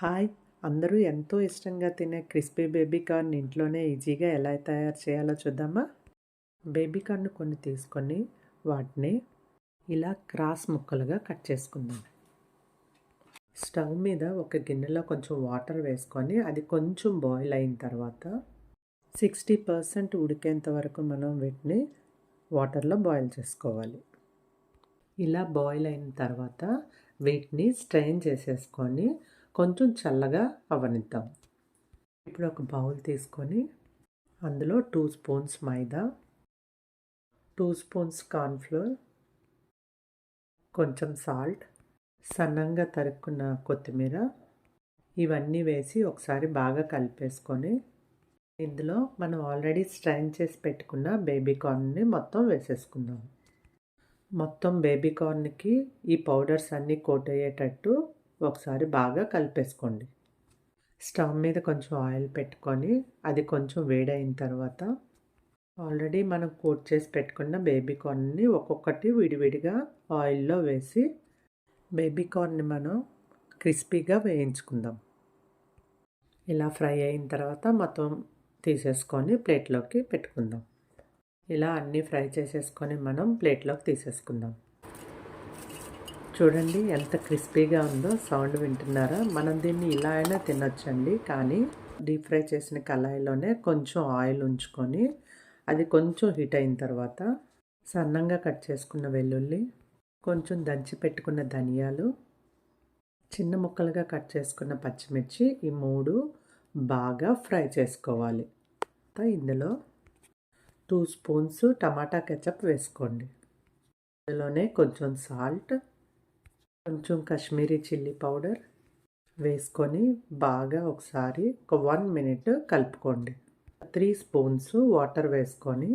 Hi! అందరూ ఎంతో ఇష్టంగా తినే క్రిస్పీ బేబీ కార్న్ ఇంట్లోనే ఈజీగా ఎలా తయారు చేయాలో చూద్దామా? బేబీ కార్న్ కొన్ని తీసుకొని వాటిని ఇలా క్రాస్ ముక్కలుగా కట్ చేసుకుందాం. స్టవ్ మీద ఒక గిన్నెలో కొంచెం వాటర్ వేసుకొని అది కొంచెం బాయిల్ అయిన తర్వాత 60% ఉడికేంత వరకు మనం వీటిని వాటర్లో బాయిల్ చేసుకోవాలి. ఇలా బాయిల్ అయిన తర్వాత వీటిని స్ట్రెయిన్ చేసేసుకొని కొంచెం చల్లగా అవ్వనిద్దాం. ఇప్పుడు ఒక బౌల్ తీసుకొని అందులో 2 స్పూన్స్ మైదా, 2 స్పూన్స్ కార్న్‌ఫ్లోర్, కొంచెం సాల్ట్, సన్నంగా తరుక్కున్న కొత్తిమీర ఇవన్నీ వేసి ఒకసారి బాగా కలిపేసుకొని ఇందులో మనం ఆల్రెడీ స్ట్రెయిన్ చేసి పెట్టుకున్న బేబీ కార్న్ని మొత్తం వేసేసుకుందాం. మొత్తం బేబీ కార్న్‌కి ఈ పౌడర్స్ అన్నీ కోట్ అయ్యేటట్టు ఒకసారి బాగా కలిపేసుకోండి. స్టవ్ మీద కొంచెం ఆయిల్ పెట్టుకొని అది కొంచెం వేడైన తర్వాత ఆల్రెడీ మనం కోట్ చేసి పెట్టుకున్న బేబీ కార్న్ని ఒక్కొక్కటి విడివిడిగా ఆయిల్లో వేసి బేబీ కార్న్ని మనం క్రిస్పీగా వేయించుకుందాం. ఇలా ఫ్రై అయిన తర్వాత మొత్తం తీసేసుకొని ప్లేట్లోకి పెట్టుకుందాం. ఇలా అన్నీ ఫ్రై చేసేసుకొని మనం ప్లేట్లోకి తీసేసుకుందాం. చూడండి ఎంత క్రిస్పీగా ఉందో, సౌండ్ వింటున్నారా? మనం దీన్ని ఇలా అయినా తినొచ్చండి, కానీ డీప్ ఫ్రై చేసిన కళాయిలోనే కొంచెం ఆయిల్ ఉంచుకొని అది కొంచెం హీట్ అయిన తర్వాత సన్నంగా కట్ చేసుకున్న వెల్లుల్లి, కొంచెం దంచి పెట్టుకున్న ధనియాలు, చిన్న ముక్కలుగా కట్ చేసుకున్న పచ్చిమిర్చి ఈ 3 బాగా ఫ్రై చేసుకోవాలి. ఇందులో 2 స్పూన్స్ టమాటా కెచప్ వేసుకోండి. అందులోనే కొంచెం సాల్ట్, కొంచెం కాశ్మీరీ చిల్లీ పౌడర్ వేసుకొని బాగా ఒకసారి ఒక 1 మినిట్ కలుపుకోండి. 3 స్పూన్స్ వాటర్ వేసుకొని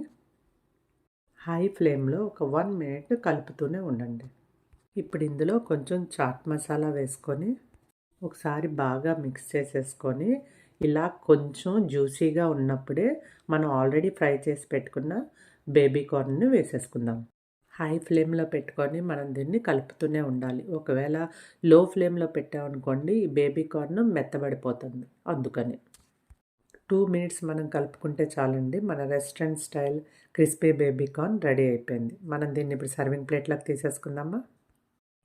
హై ఫ్లేమ్లో ఒక 1 మినిట్ కలుపుతూనే ఉండండి. ఇప్పుడు ఇందులో కొంచెం చాట్ మసాలా వేసుకొని ఒకసారి బాగా మిక్స్ చేసేసుకొని ఇలా కొంచెం జ్యూసీగా ఉన్నప్పుడే మనం ఆల్రెడీ ఫ్రై చేసి పెట్టుకున్న బేబీ కార్న్ని వేసేసుకుందాం. హై ఫ్లేమ్లో పెట్టుకొని మనం దీన్ని కలుపుతూనే ఉండాలి. ఒకవేళ లో ఫ్లేమ్లో పెట్టామనుకోండి ఈ బేబీ కార్న్ మెత్తబడిపోతుంది. అందుకని 2 మినిట్స్ మనం కలుపుకుంటే చాలండి. మన restaurant style crispy baby corn ready అయిపోయింది. మనం దీన్ని ఇప్పుడు సర్వింగ్ ప్లేట్లోకి తీసేసుకుందామా?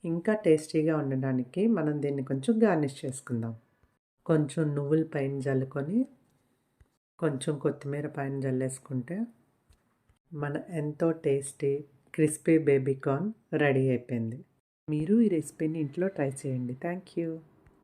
ఇంకా టేస్టీగా ఉండడానికి మనం దీన్ని కొంచెం గార్నిష్ చేసుకుందాం. కొంచెం నువ్వుల పైన జల్లుకొని కొంచెం కొత్తిమీర పైన జల్లేసుకుంటే మన ఎంతో tasty crispy baby corn ready అయిపోయింది. మీరు ఈ రెసిపీని ఇంట్లో ట్రై చేయండి. Thank you.